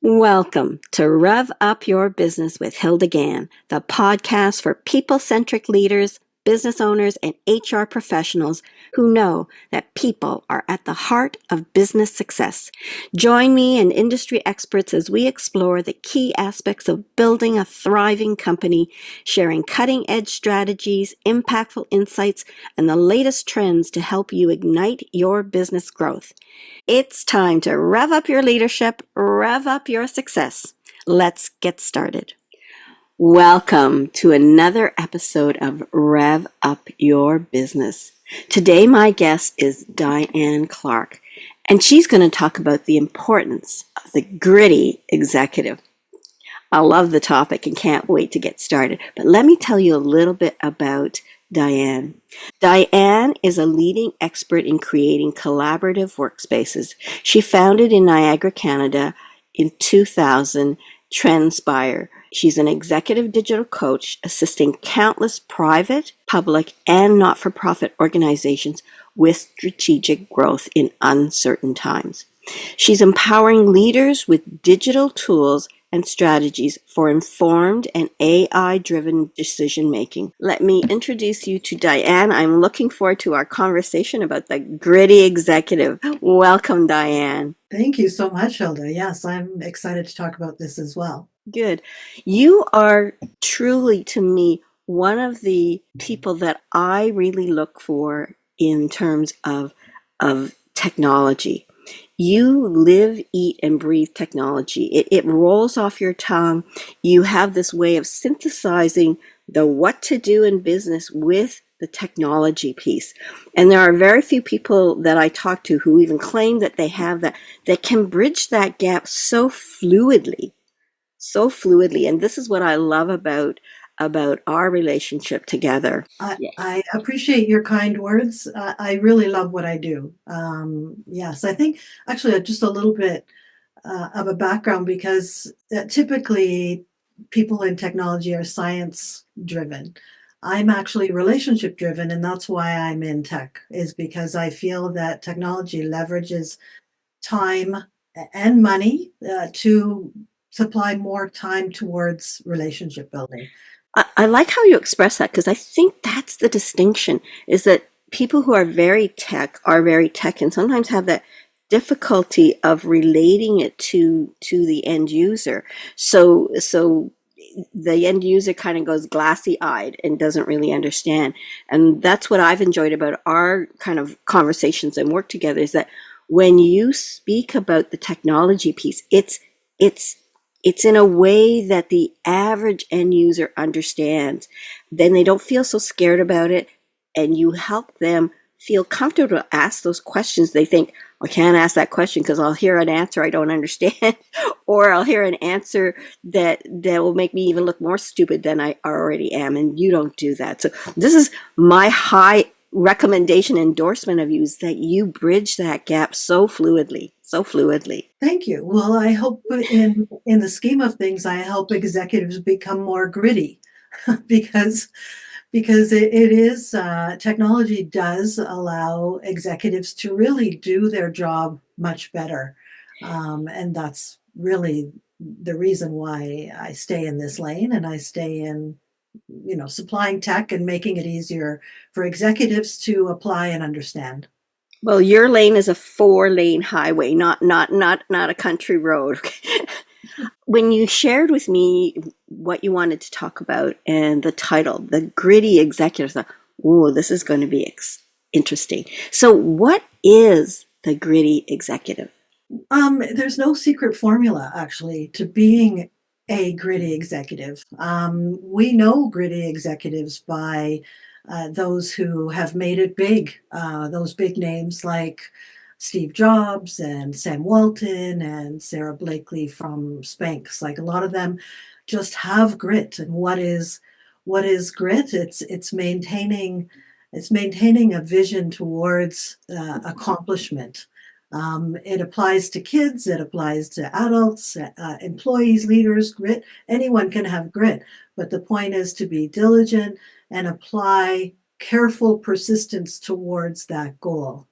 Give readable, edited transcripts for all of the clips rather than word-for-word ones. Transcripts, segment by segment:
Welcome to Rev Up Your Business with Hilda Gann, the podcast for people-centric leaders, business owners, and HR professionals who know that people are at the heart of business success. Join me and industry experts as we explore the key aspects of building a thriving company, sharing cutting-edge strategies, impactful insights, and the latest trends to help you ignite your business growth. It's time to rev up your leadership, rev up your success. Let's get started. Welcome to another episode of Rev Up Your Business. Today, my guest is Dianne Clark, and she's going to talk about the importance of the gritty executive. I love the topic and can't wait to get started. But let me tell you a little bit about Dianne. Dianne is a leading expert in creating collaborative workspaces. She founded in Niagara, Canada in 2000 Trendspire. She's an executive digital coach assisting countless private, public, and not-for-profit organizations with strategic growth in uncertain times. She's empowering leaders with digital tools and strategies for informed and AI-driven decision-making. Let me introduce you to Dianne. I'm looking forward to our conversation about the gritty executive. Welcome, Dianne. Thank you so much, Hilda. Yes, I'm excited to talk about this as well. Good. You are truly, to me, one of the people that I really look for in terms of technology. You live, eat, and breathe technology. It rolls off your tongue. You have this way of synthesizing the what to do in business with the technology piece. And there are very few people that I talk to who even claim that they have that can bridge that gap so fluidly. And this is what I love about our relationship together. I appreciate your kind words. I really love what I do. Yes, I think actually just a little bit of a background because typically people in technology are science driven. I'm actually relationship driven, and that's why I'm in tech, is because I feel that technology leverages time and money to supply more time towards relationship building. I like how you express that because I think that's the distinction is that people who are very tech and sometimes have that difficulty of relating it to the end user. So the end user kind of goes glassy eyed and doesn't really understand. And that's what I've enjoyed about our kind of conversations and work together is that when you speak about the technology piece, it's in a way that the average end user understands. Then they don't feel so scared about it, and you help them feel comfortable to ask those questions. They think, I can't ask that question because I'll hear an answer I don't understand, or I'll hear an answer that will make me even look more stupid than I already am, and you don't do that. So this is my high recommendation endorsement of you is that you bridge that gap so fluidly. Thank you. Well, I hope in the scheme of things, I help executives become more gritty because it is technology does allow executives to really do their job much better, and that's really the reason why I stay in this lane and I stay in supplying tech and making it easier for executives to apply and understand. Well, your lane is a 4-lane highway, not a country road. When you shared with me what you wanted to talk about and the title, the gritty executive, I thought, "Ooh, this is going to be interesting." So, what is the gritty executive? There's no secret formula actually to being a gritty executive. We know gritty executives by those who have made it big, those big names like Steve Jobs and Sam Walton and Sarah Blakely from Spanx. Like a lot of them just have grit. And what is grit? It's maintaining a vision towards accomplishment. It applies to kids, it applies to adults, employees, leaders, grit. Anyone can have grit, but the point is to be diligent and apply careful persistence towards that goal.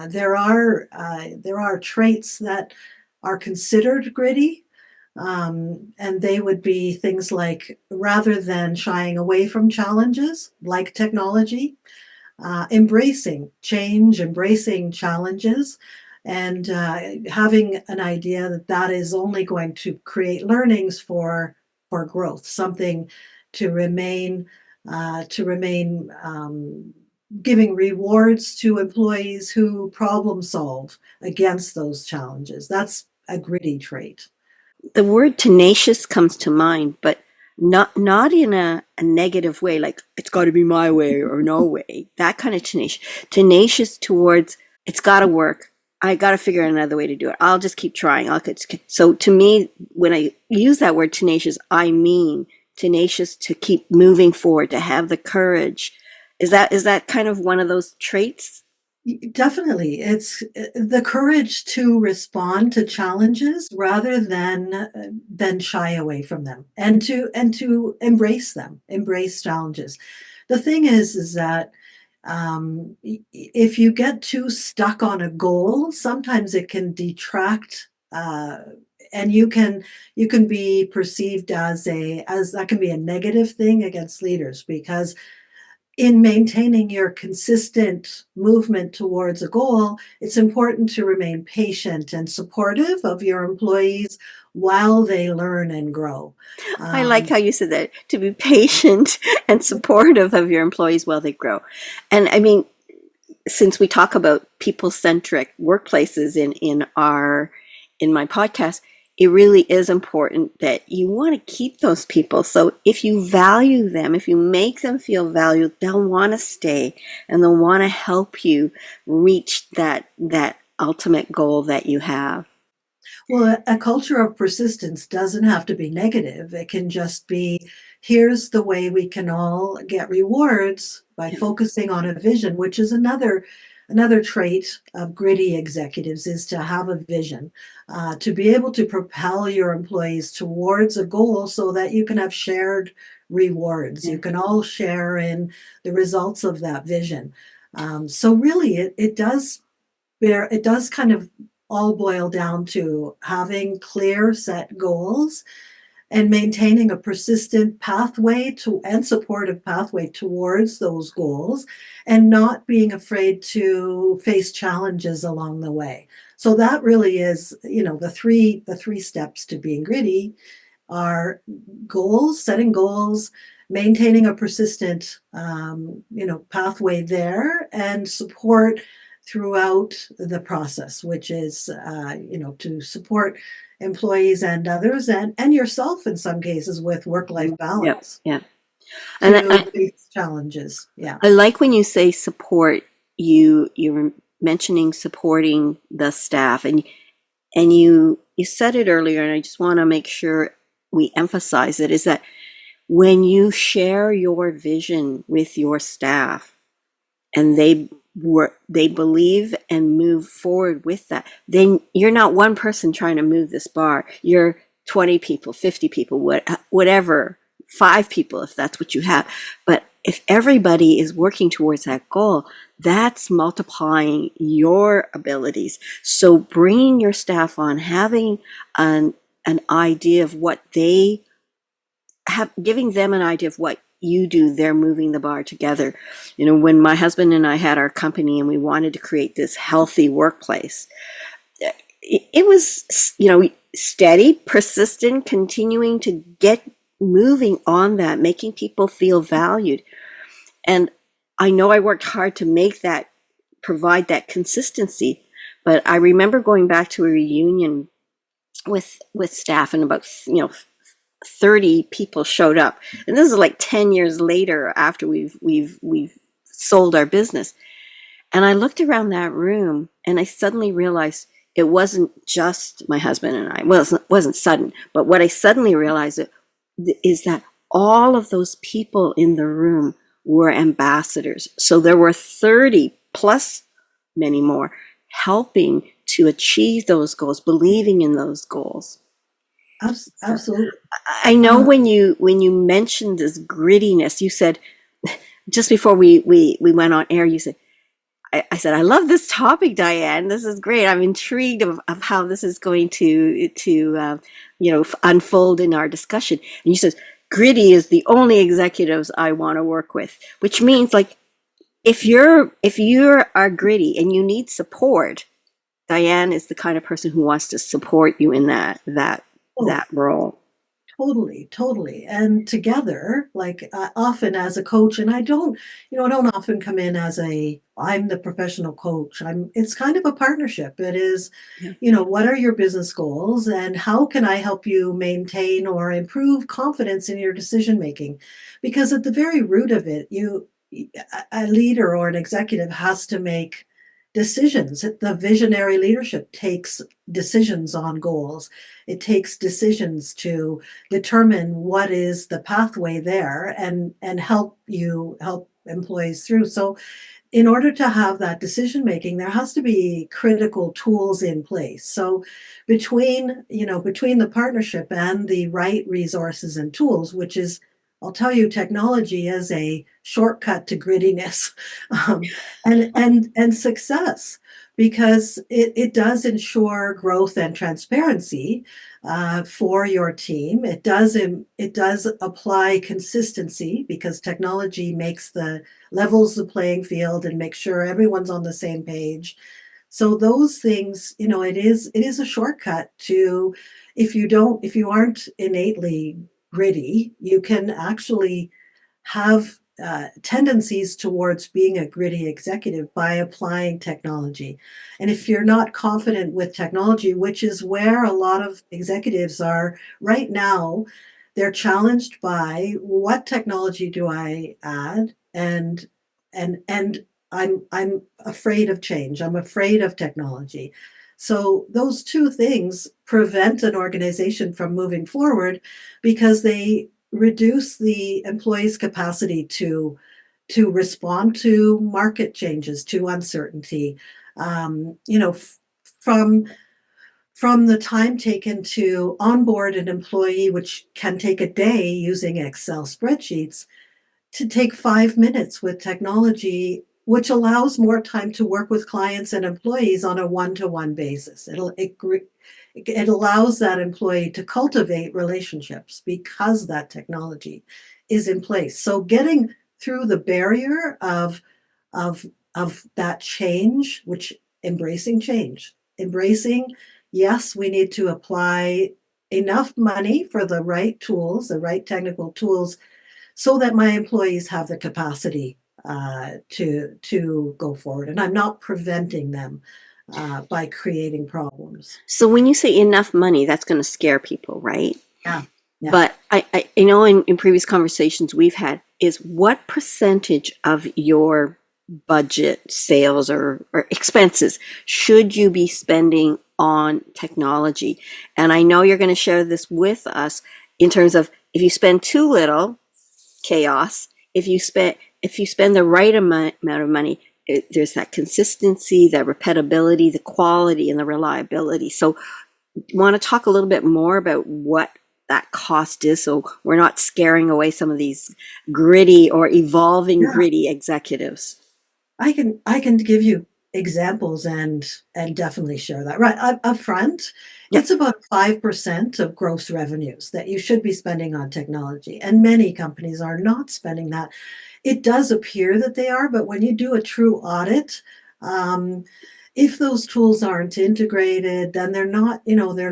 There are traits that are considered gritty. And they would be things like, rather than shying away from challenges like technology, embracing change, embracing challenges, and having an idea that that is only going to create learnings for growth, something to remain giving rewards to employees who problem solve against those challenges. That's a gritty trait. The word tenacious comes to mind, but not in a negative way, like it's got to be my way or no way. That kind of tenacious. Tenacious towards it's got to work. I got to figure out another way to do it. I'll just keep trying. So to me, when I use that word tenacious, I mean tenacious to keep moving forward, to have the courage. Is that kind of one of those traits? Definitely. It's the courage to respond to challenges rather than shy away from them, and to embrace them, embrace challenges. The thing is that if you get too stuck on a goal, sometimes it can detract, and you can be perceived as that can be a negative thing against leaders, because in maintaining your consistent movement towards a goal, it's important to remain patient and supportive of your employees while they learn and grow. I like Um, how you said that, to be patient and supportive of your employees while they grow. And I mean, since we talk about people-centric workplaces in my podcast, it really is important that you want to keep those people. So if you value them, if you make them feel valued, they'll want to stay and they'll want to help you reach that ultimate goal that you have. Well, a culture of persistence doesn't have to be negative. It can just be, here's the way we can all get rewards by Yeah. focusing on a vision, which is another trait of gritty executives, is to have a vision, to be able to propel your employees towards a goal so that you can have shared rewards. Yeah. You can all share in the results of that vision. So really, it does kind of all boil down to having clear set goals and maintaining a persistent pathway to and supportive pathway towards those goals, and not being afraid to face challenges along the way. So that really is, the three steps to being gritty are goals, setting goals, maintaining a persistent, pathway there, and support throughout the process, which is, to support employees and others, and yourself in some cases, with work-life Yeah. balance Yeah. And to face challenges. Yeah. I like when you say support, you're mentioning supporting the staff, and you said it earlier, and I just want to make sure we emphasize it, is that when you share your vision with your staff and they believe and move forward with that, then you're not one person trying to move this bar. You're 20 people, 50 people, whatever, 5 people if that's what you have. But if everybody is working towards that goal, that's multiplying your abilities. So bringing your staff on, having an idea of what they have, giving them an idea of what you do, they're moving the bar together. When my husband and I had our company and we wanted to create this healthy workplace, it was, steady, persistent, continuing to get moving on that, making people feel valued. And I know I worked hard to provide that consistency. But I remember going back to a reunion with staff, and about 30 people showed up, and this is like 10 years later after we've sold our business. And I looked around that room and I suddenly realized it wasn't just my husband and I. Well, it wasn't sudden, but what I suddenly realized is that all of those people in the room were ambassadors. So there were 30 plus many more helping to achieve those goals, believing in those goals. Absolutely. I know when you mentioned this grittiness, you said just before we went on air, you said I said, I love this topic, Dianne. This is great. I'm intrigued of how this is going to unfold in our discussion. And you says, gritty is the only executives I want to work with, which means like if you're are gritty and you need support, Dianne is the kind of person who wants to support you in that Oh, role. totally, totally. And together, like often as a coach, and I don't often come in as I'm the professional coach. It's kind of a partnership. It is, Yeah. what are your business goals and how can I help you maintain or improve confidence in your decision making? Because at the very root of it, a leader or an executive has to make decisions. The visionary leadership takes decisions on goals. It takes decisions to determine what is the pathway there and help employees through. So in order to have that decision making, there has to be critical tools in place. So between the partnership and the right resources and tools, which is, I'll tell you, technology is a shortcut to grittiness, um, and success, because it does ensure growth and transparency for your team. It does apply consistency because technology makes the levels the playing field and makes sure everyone's on the same page. So those things, it is a shortcut to, if you aren't innately gritty, you can actually have tendencies towards being a gritty executive by applying technology. And if you're not confident with technology, which is where a lot of executives are right now, they're challenged by what technology do I add, and I'm afraid of change. I'm afraid of technology. So those two things prevent an organization from moving forward because they reduce the employee's capacity to respond to market changes, to uncertainty. Um, you know, f- from from the time taken to onboard an employee, which can take a day using Excel spreadsheets, to take 5 minutes with technology, which allows more time to work with clients and employees on a one-to-one basis. It allows that employee to cultivate relationships because that technology is in place. So getting through the barrier of of that change, which embracing change, embracing, yes, we need to apply enough money for the right tools, the right technical tools, so that my employees have the capacity to go forward, and I'm not preventing them by creating problems. So when you say enough money, that's going to scare people, right? Yeah, yeah, But I know in previous conversations we've had is what percentage of your budget, sales, or expenses should you be spending on technology? And I know you're going to share this with us in terms of if you spend too little, chaos. If you spend the right amount of money, there's that consistency, that repeatability, the quality, and the reliability. So want to talk a little bit more about what that cost is so we're not scaring away some of these gritty or evolving yeah. gritty executives. I can give you examples and definitely share that. Right, up front, Yep. it's about 5% of gross revenues that you should be spending on technology, and many companies are not spending that. It does appear that they are, but when you do a true audit, um, if those tools aren't integrated, then you're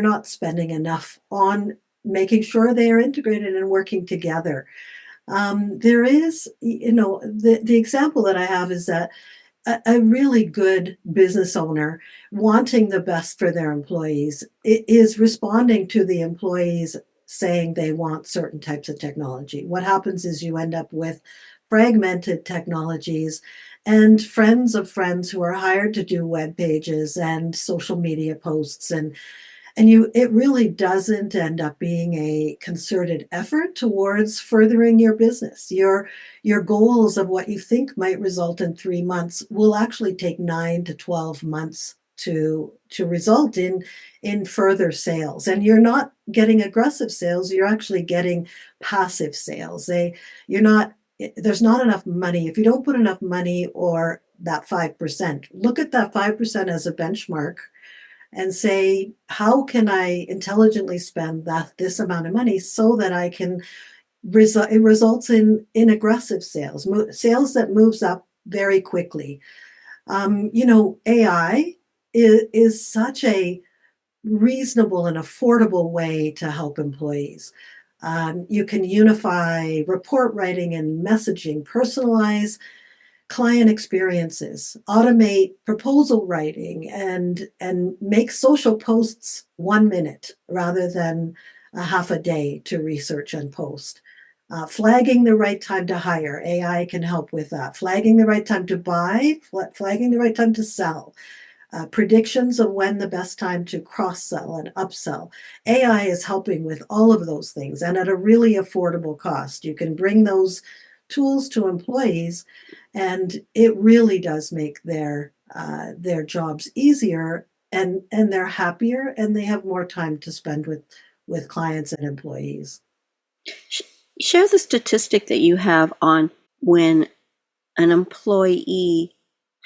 not spending enough on making sure they are integrated and working together. There is, the example that I have is that a really good business owner wanting the best for their employees is responding to the employees saying they want certain types of technology. What happens is you end up with fragmented technologies and friends of friends who are hired to do web pages and social media posts, and it really doesn't end up being a concerted effort towards furthering your business. Your goals of what you think might result in 3 months will actually take 9 to 12 months to result in further sales. And you're not getting aggressive sales, you're actually getting passive sales. You're not There's not enough money. If you don't put enough money or that 5%. Look at that 5% as a benchmark and say, how can I intelligently spend this amount of money so that I can it results in aggressive sales, sales that moves up very quickly. AI is such a reasonable and affordable way to help employees. You can unify report writing and messaging, personalize client experiences, automate proposal writing, and make social posts 1 minute rather than a half a day to research and post. Flagging the right time to hire, AI can help with that. Flagging the right time to buy, flagging the right time to sell. Predictions of when the best time to cross-sell and upsell. AI is helping with all of those things and at a really affordable cost. You can bring those tools to employees, and it really does make their jobs easier, and they're happier, and they have more time to spend with clients and employees. Share the statistic that you have on when an employee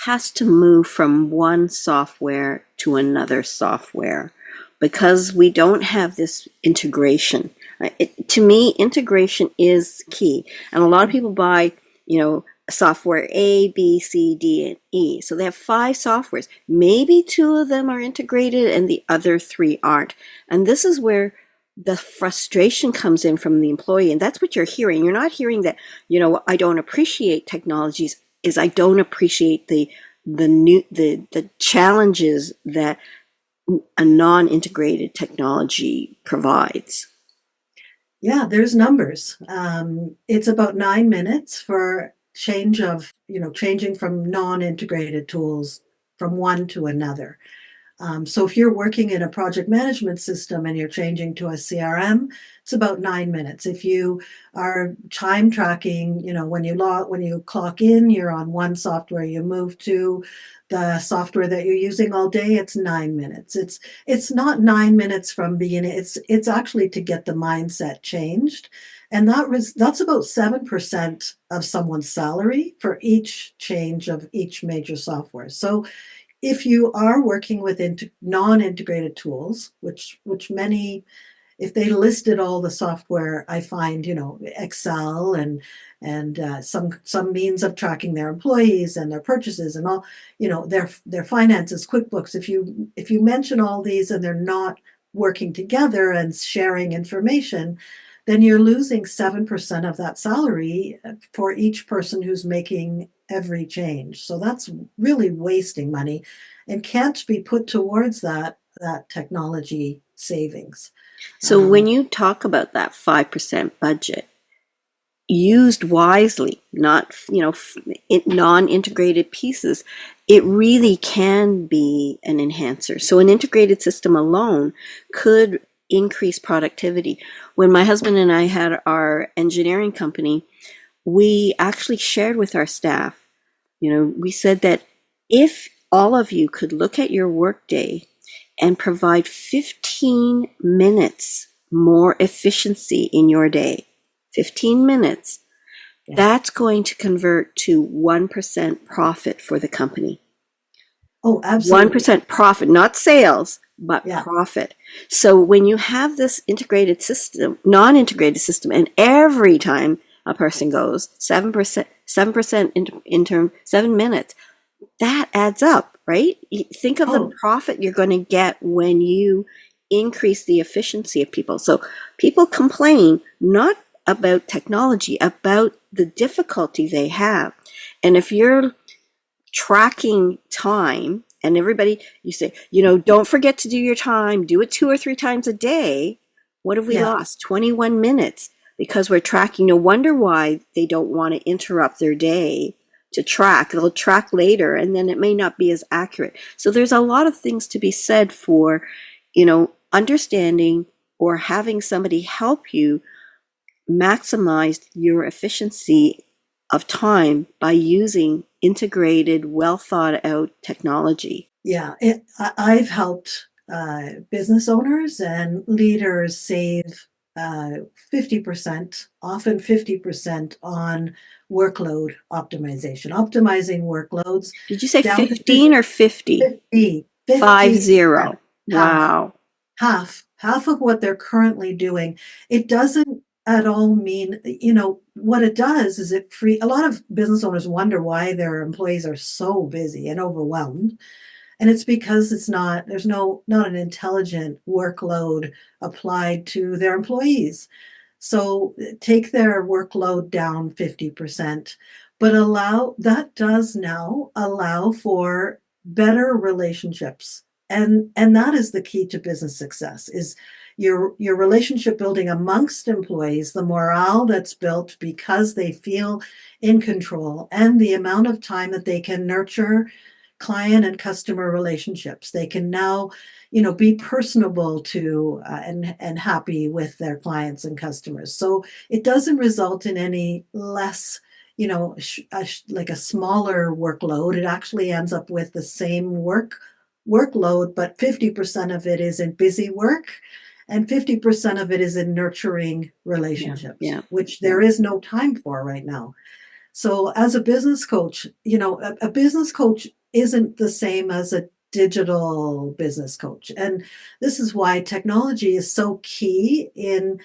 has to move from one software to another software because we don't have this integration. To me, integration is key. And a lot of people buy, software A, B, C, D, and E. So they have 5 softwares. Maybe 2 of them are integrated and the other 3 aren't. And this is where the frustration comes in from the employee. And that's what you're hearing. You're not hearing that, I don't appreciate technologies, is I don't appreciate the challenges that a non-integrated technology provides. Yeah, there's numbers. It's about 9 minutes for changing from non-integrated tools from one to another. So if you're working in a project management system and you're changing to a CRM, it's about 9 minutes. If you are time tracking, when you clock in, you're on one software, you move to the software that you're using all day, it's 9 minutes. It's not 9 minutes from beginning. It's actually to get the mindset changed. And that's about 7% of someone's salary for each change of each major software. So if you are working with non-integrated tools, which many, if they listed all the software, I find, Excel and some means of tracking their employees and their purchases and all, their finances, QuickBooks. If you mention all these and they're not working together and sharing information, then you're losing 7% of that salary for each person who's making every change. So that's really wasting money and can't be put towards that technology savings. So when you talk about that 5% budget, used wisely, not, non-integrated pieces, it really can be an enhancer. So an integrated system alone could increase productivity. When my husband and I had our engineering company, we actually shared with our staff, we said that if all of you could look at your workday and provide 15 minutes more efficiency in your day, 15 minutes, that's going to convert to 1% profit for the company. Oh, absolutely. 1% profit, not sales, but profit. So when you have this integrated system, non-integrated system, and every time a person goes 7% in term 7 minutes, that adds up, right? Think of the profit you're going to get when you increase the efficiency of people. So people complain not about technology, about the difficulty they have. And if you're tracking time, and everybody, you say, don't forget to do your time, do it 2 or 3 times a day. What have we lost? 21 minutes because we're tracking. No wonder why they don't want to interrupt their day to track. They'll track later, and then it may not be as accurate. So there's a lot of things to be said for, understanding or having somebody help you maximize your efficiency of time by using integrated, well thought out technology. Yeah, I've helped business owners and leaders save 50%, often 50% on workload optimization, optimizing workloads Did you say down to 15 or 50? 50, 50%, 50. half, Wow. half of what they're currently doing. It doesn't at all mean, what it does is a lot of business owners wonder why their employees are so busy and overwhelmed. And it's because there's not an intelligent workload applied to their employees. So take their workload down 50%, but that does now allow for better relationships. And that is the key to business success is your relationship building amongst employees, the morale that's built because they feel in control, and the amount of time that they can nurture client and customer relationships. They can now, be personable to and happy with their clients and customers. So it doesn't result in any less, like a smaller workload. It actually ends up with the same workload, but 50% of it is in busy work. And 50% of it is in nurturing Yeah, relationships, yeah, which yeah. there is no time for right now. So as a business coach, a business coach isn't the same as a digital business coach. And this is why technology is so key in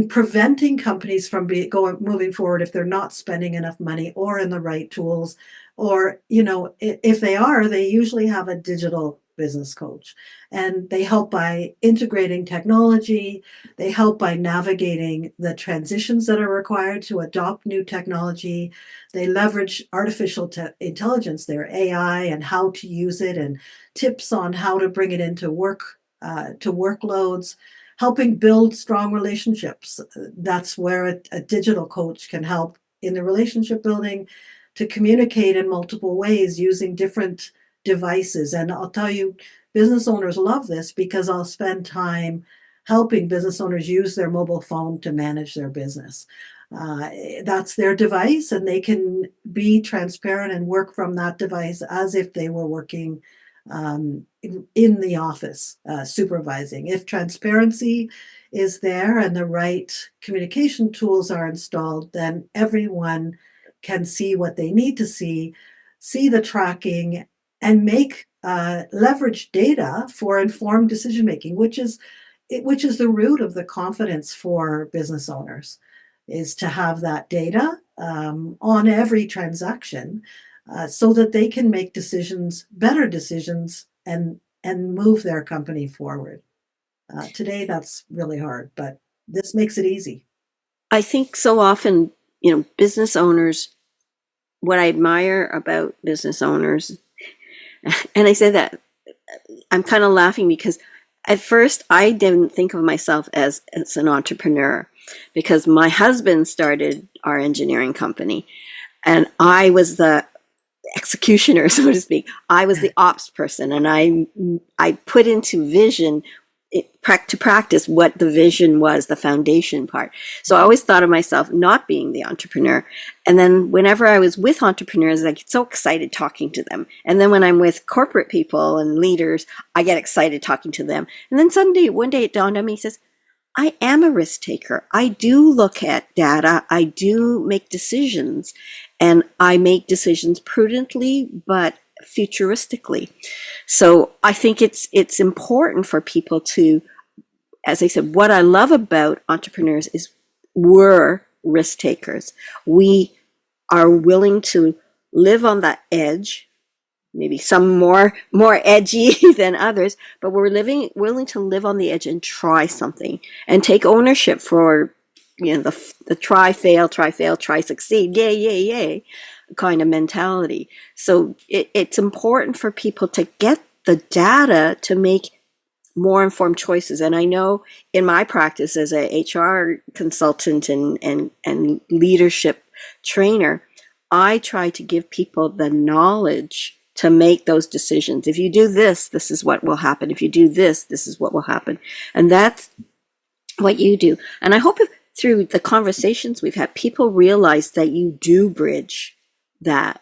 preventing companies from moving forward if they're not spending enough money or in the right tools, or if they are, they usually have a digital business coach, and they help by integrating technology. They help by navigating the transitions that are required to adopt new technology. They leverage artificial intelligence, their AI, and how to use it, and tips on how to bring it into to workloads, helping build strong relationships. That's where a digital coach can help in the relationship building, to communicate in multiple ways using different devices. And I'll tell you, business owners love this because I'll spend time helping business owners use their mobile phone to manage their business. That's their device, and they can be transparent and work from that device as if they were working in the office, supervising. If transparency is there and the right communication tools are installed, then everyone can see what they need to see the tracking, and make leverage data for informed decision making, which is the root of the confidence for business owners, is to have that data on every transaction, so that they can make better decisions, and move their company forward. Today, that's really hard, but this makes it easy. I think so often, business owners, what I admire about business owners, and I say that I'm kind of laughing because at first I didn't think of myself as an entrepreneur, because my husband started our engineering company and I was the executioner, so to speak. I was the ops person, and I put into vision to practice what the vision was, the foundation part. So I always thought of myself not being the entrepreneur. And then whenever I was with entrepreneurs, I get so excited talking to them. And then when I'm with corporate people and leaders, I get excited talking to them. And then one day it dawned on me, he says, I am a risk taker. I do look at data. I do make decisions, and I make decisions prudently, but futuristically. So I think it's important for people to, as I said, what I love about entrepreneurs is we're risk takers. We are willing to live on that edge, maybe some more edgy than others, but we're willing to live on the edge and try something and take ownership for the try fail, try succeed, yay yay yay kind of mentality. So it's important for people to get the data to make more informed choices. And I know in my practice as a HR consultant and leadership trainer, I try to give people the knowledge to make those decisions. If you do this, this is what will happen. If you do this, this is what will happen. And that's what you do. And I hope through the conversations we've had, people realize that you do bridge that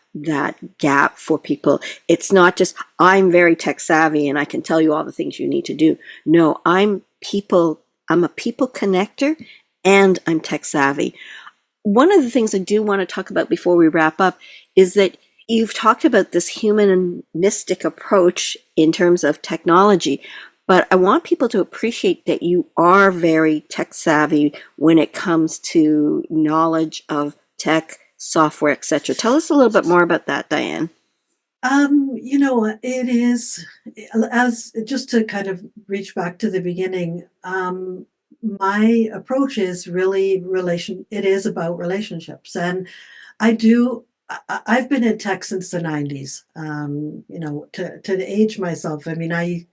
gap for people. It's not just, I'm very tech savvy and I can tell you all the things you need to do. No, I'm people I'm a people connector, and I'm tech savvy. One of the things I do want to talk about before we wrap up is that you've talked about this humanistic approach in terms of technology, but I want people to appreciate that you are very tech savvy when it comes to knowledge of tech, software, etc. Tell us a little bit more about that, Dianne. It is, as just to kind of reach back to the beginning, my approach is really it is about relationships. And I've been in tech since the 90s, to age myself. I mean, I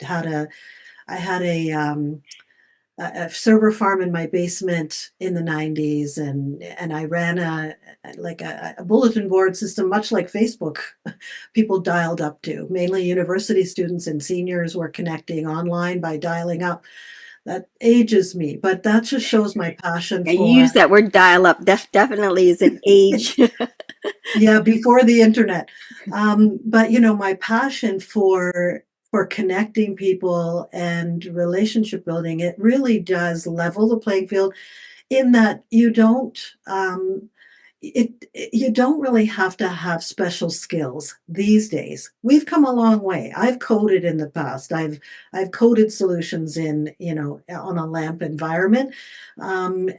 had a server farm in my basement in the 90s, and I ran a bulletin board system, much like Facebook. People dialed up to. Mainly university students and seniors were connecting online by dialing up. That ages me, but that just shows my passion Yeah, you use for that word dial up. Definitely is an age. yeah, before the internet. But my passion for connecting people and relationship building, it really does level the playing field in that you don't really have to have special skills these days. We've come a long way. I've coded in the past. I've coded solutions in, on a LAMP environment. And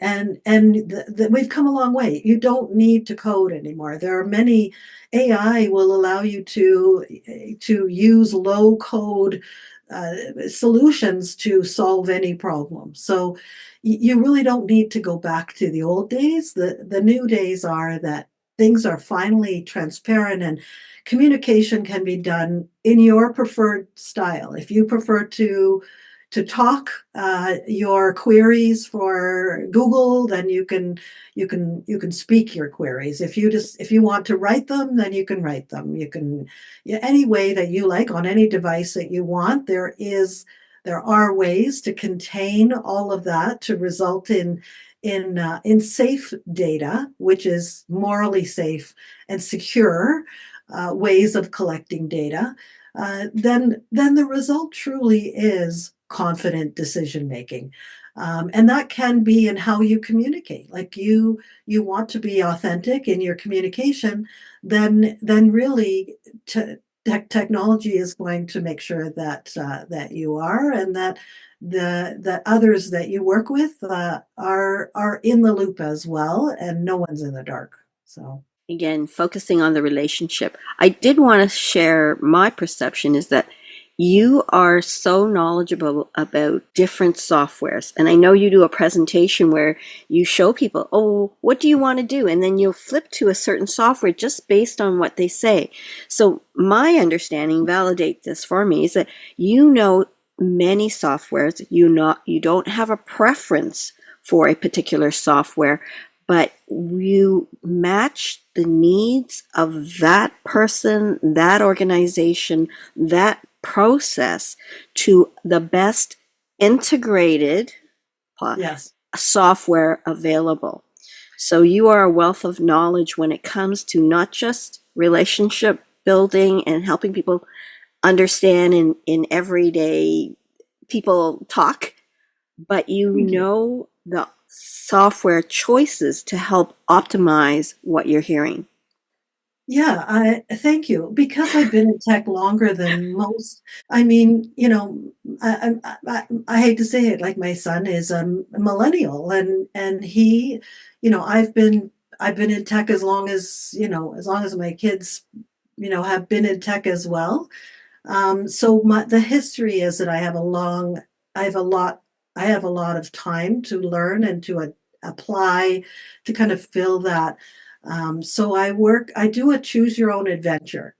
we've come a long way. You don't need to code anymore. There are many AI will allow you to use low code solutions to solve any problem. So you really don't need to go back to the old days. The new days are that things are finally transparent and communication can be done in your preferred style. If you prefer to talk your queries for Google, then you can speak your queries. If you want to write them, then you can write them. You can, yeah, any way that you like on any device that you want. There are ways to contain all of that to result in safe data, which is morally safe and secure ways of collecting data. Then the result truly is confident decision making. And that can be in how you communicate. Like you want to be authentic in your communication, then really technology is going to make sure that you are, and that others that you work with are in the loop as well, and no one's in the dark. So Again, focusing on the relationship. I did want to share my perception is that you are so knowledgeable about different softwares. And I know you do a presentation where you show people, oh, what do you want to do? And then you'll flip to a certain software just based on what they say. So my understanding, validate this for me, is that you know many softwares. You don't have a preference for a particular software, but you match the needs of that person, that organization, that process to the best integrated yes. software available. So you are a wealth of knowledge when it comes to not just relationship building and helping people understand in everyday people talk, but you Thank you. know the software choices to help optimize what you're hearing. Yeah, I thank you. Because I've been in tech longer than most. I mean, I hate to say it, like my son is a millennial, and he, I've been in tech as long as my kids, have been in tech as well. So the history is that I have a lot, I have a lot of time to learn and to apply to kind of fill that. So I do a choose your own adventure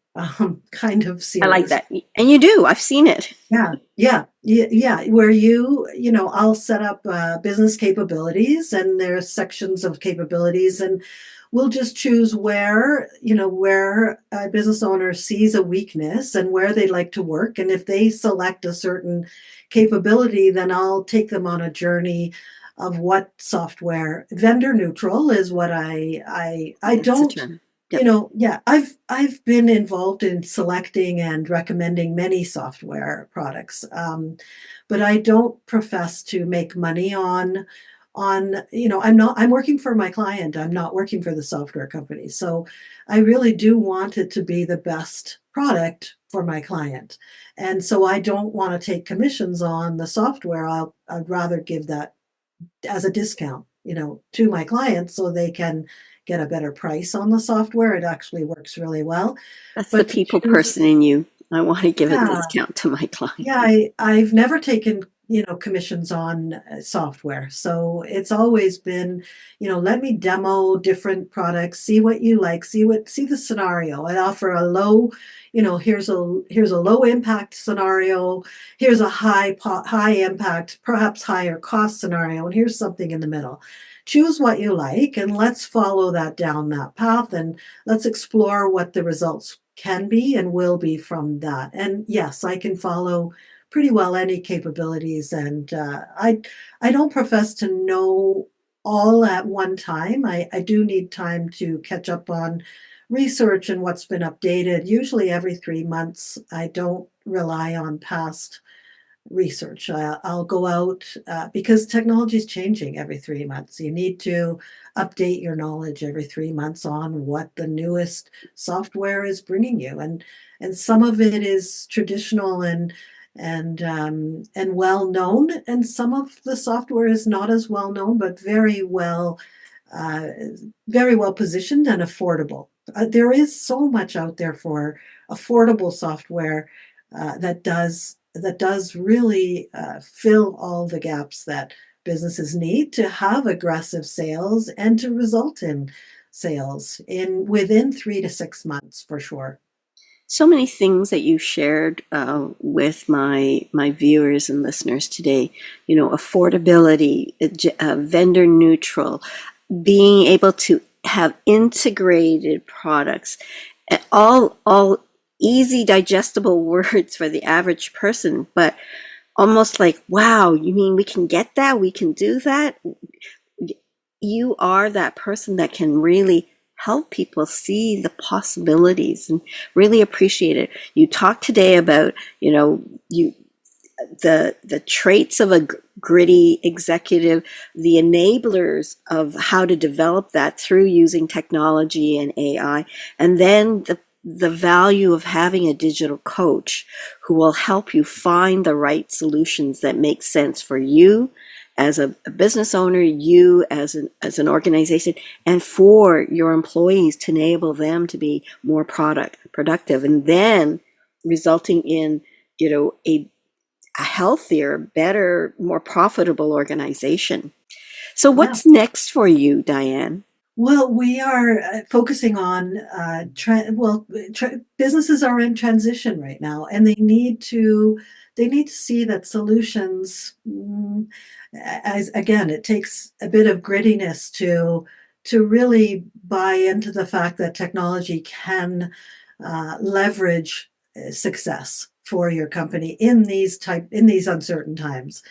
kind of I like series. that. And you do. I've seen it. Yeah, where I'll set up business capabilities, and there's sections of capabilities, and we'll just choose where a business owner sees a weakness and where they'd like to work. And if they select a certain capability, then I'll take them on a journey of what software vendor neutral is what I That's the don't term. Yep. Yeah, I've been involved in selecting and recommending many software products, but I don't profess to make money I'm working for my client. I'm not working for the software company. So I really do want it to be the best product for my client. And so I don't want to take commissions on the software. I'd rather give that as a discount, to my clients so they can get a better price on the software. It actually works really well. That's the But to people choose, person in you. I want to give a yeah, discount to my client. yeah, I've never taken, commissions on software. So it's always been, let me demo different products, see what you like, see the scenario. I offer a low, here's a low impact scenario, here's a high impact, perhaps higher cost scenario, and here's something in the middle. Choose what you like and let's follow that down that path and let's explore what the results can be and will be from that. And yes, I can follow pretty well any capabilities, and I don't profess to know all at one time. I do need time to catch up on research and what's been updated. Usually every 3 months. I don't rely on past research. I'll go out because technology is changing every 3 months. You need to update your knowledge every 3 months on what the newest software is bringing you, and some of it is traditional and well known, and some of the software is not as well known, but uh, very well positioned and affordable. There is so much out there for affordable software that does really fill all the gaps that businesses need to have aggressive sales and to result in sales in within 3 to 6 months for sure. So many things that you shared with my viewers and listeners today. Affordability, vendor neutral, being able to have integrated products, all easy digestible words for the average person, but almost like, wow, you mean we can get that? We can do that? You are that person that can really help people see the possibilities and really appreciate it. You talked today about, you the traits of a gritty executive, the enablers of how to develop that through using technology and AI, and then the value of having a digital coach who will help you find the right solutions that make sense for you as a business owner, you as an organization, and for your employees to enable them to be more productive, and then resulting in a healthier, better, more profitable organization. So Yeah. what's next for you, Dianne? Well, we are focusing on businesses are in transition right now, and they need to see that solutions. As again, it takes a bit of grittiness to really buy into the fact that technology can leverage success for your company in these uncertain times.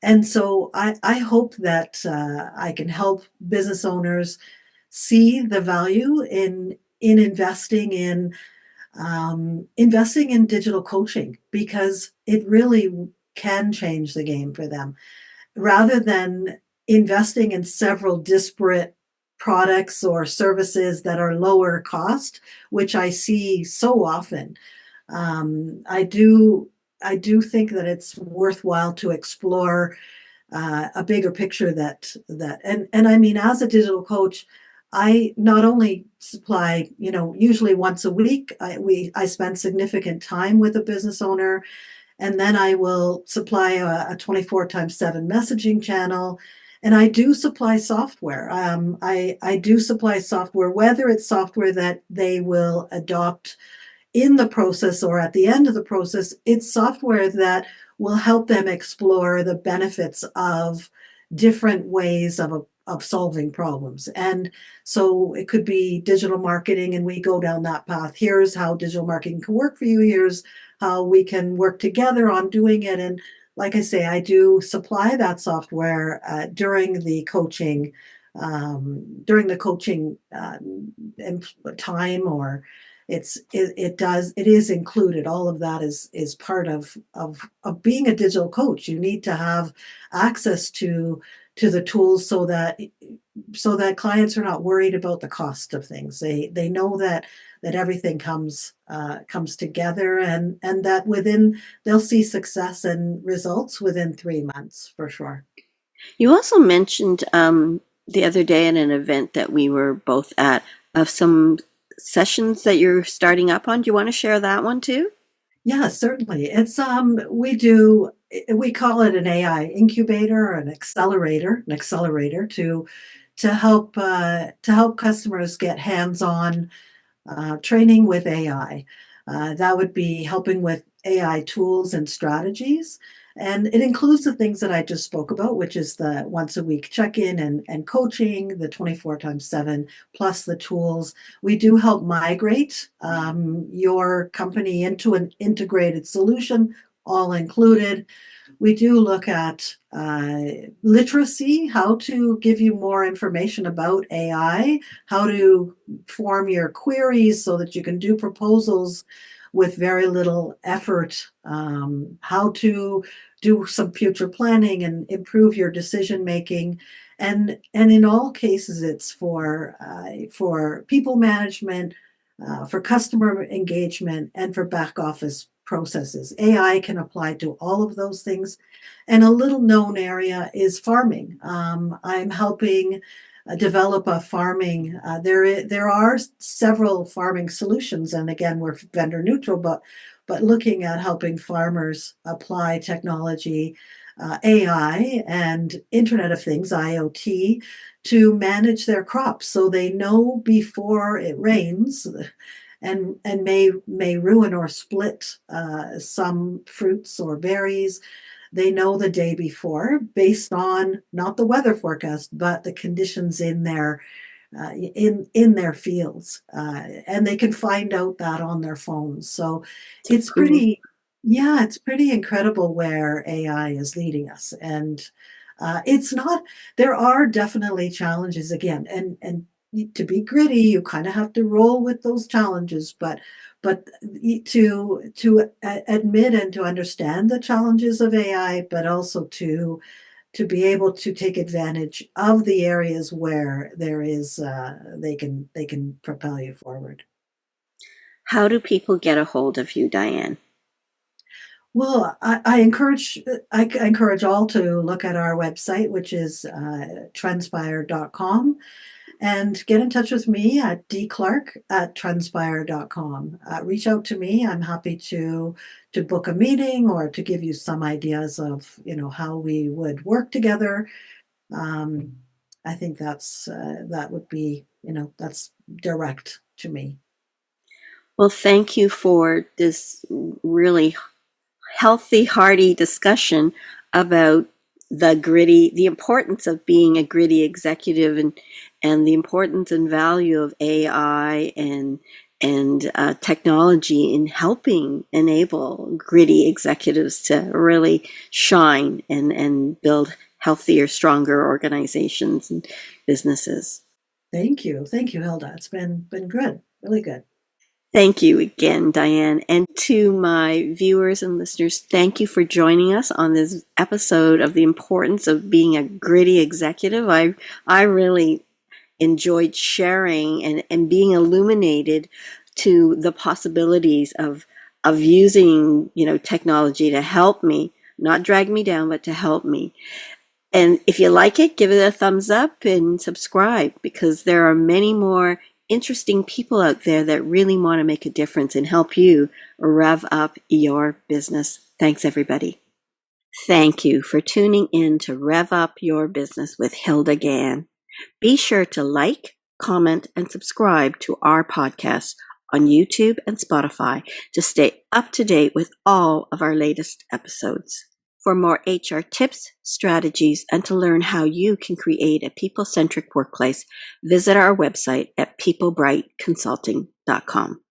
And so I hope that I can help business owners see the value in investing in digital coaching because it really can change the game for them rather than investing in several disparate products or services that are lower cost, which I see so often. I do think that it's worthwhile to explore a bigger picture and I mean, as a digital coach, I not only supply, usually once a week, I spend significant time with a business owner, and then I will supply a 24 times 7 messaging channel. And I do supply software. I do supply software, whether it's software that they will adopt in the process or at the end of the process, it's software that will help them explore the benefits of different ways of solving problems. And so it could be digital marketing, and we go down that path. Here's how digital marketing can work for you. Here's how we can work together on doing it. And like I say, I do supply that software during the coaching during the coaching time, or it is included. All of that is part of being a digital coach. You need to have access to the tools so that clients are not worried about the cost of things. They know that everything comes together, and that they'll see success and results within 3 months for sure. You also mentioned the other day at an event that we were both at of some sessions that you're starting up on. Do you want to share that one too? Yeah, certainly. We call it an AI incubator or an accelerator to help customers get hands-on training with AI. That would be helping with AI tools and strategies. And it includes the things that I just spoke about, which is the once a week check in and coaching, the 24 times 7, plus the tools. We do help migrate your company into an integrated solution, all included. We do look at literacy, how to give you more information about AI, how to form your queries so that you can do proposals with very little effort, how to do some future planning and improve your decision making. And in all cases, it's for people management, for customer engagement, and for back office processes. AI can apply to all of those things. And a little known area is farming. I'm helping develop a farming. There are several farming solutions, and again, we're vendor neutral, but looking at helping farmers apply technology, AI, and Internet of Things (IoT) to manage their crops, so they know before it rains and may ruin or split some fruits or berries. They know the day before based on not the weather forecast, but the conditions in their fields, and they can find out that on their phones. So So it's cool. pretty, yeah, it's pretty incredible where AI is leading us. And it's not. There are definitely challenges again, and to be gritty, you kind of have to roll with those challenges, but to admit and to understand the challenges of AI, but also to be able to take advantage of the areas where there is they can propel you forward. How do people get a hold of you, Dianne? Well, I encourage all to look at our website, which is trendspire.com, and get in touch with me at dclark@trendspire.com. Reach out to me. I'm happy to book a meeting or to give you some ideas of how we would work together. Um, I think that would be that's direct to me. Well, thank you for this really healthy, hearty discussion about the importance of being a gritty executive, and the importance and value of AI and technology in helping enable gritty executives to really shine and build healthier, stronger organizations and businesses. Thank you, Hilda. It's been good, really good. Thank you again, Dianne. And to my viewers and listeners, thank you for joining us on this episode of the importance of being a gritty executive. I really enjoyed sharing and being illuminated to the possibilities of using, technology to help me, not drag me down, but to help me. And if you like it, give it a thumbs up and subscribe, because there are many more interesting people out there that really want to make a difference and help you rev up your business. Thanks, everybody. Thank you for tuning in to Rev Up Your Business with Hilda Gann. Be sure to like, comment, and subscribe to our podcast on YouTube and Spotify to stay up to date with all of our latest episodes. For more HR tips, strategies, and to learn how you can create a people-centric workplace, visit our website at peoplebrightconsulting.com.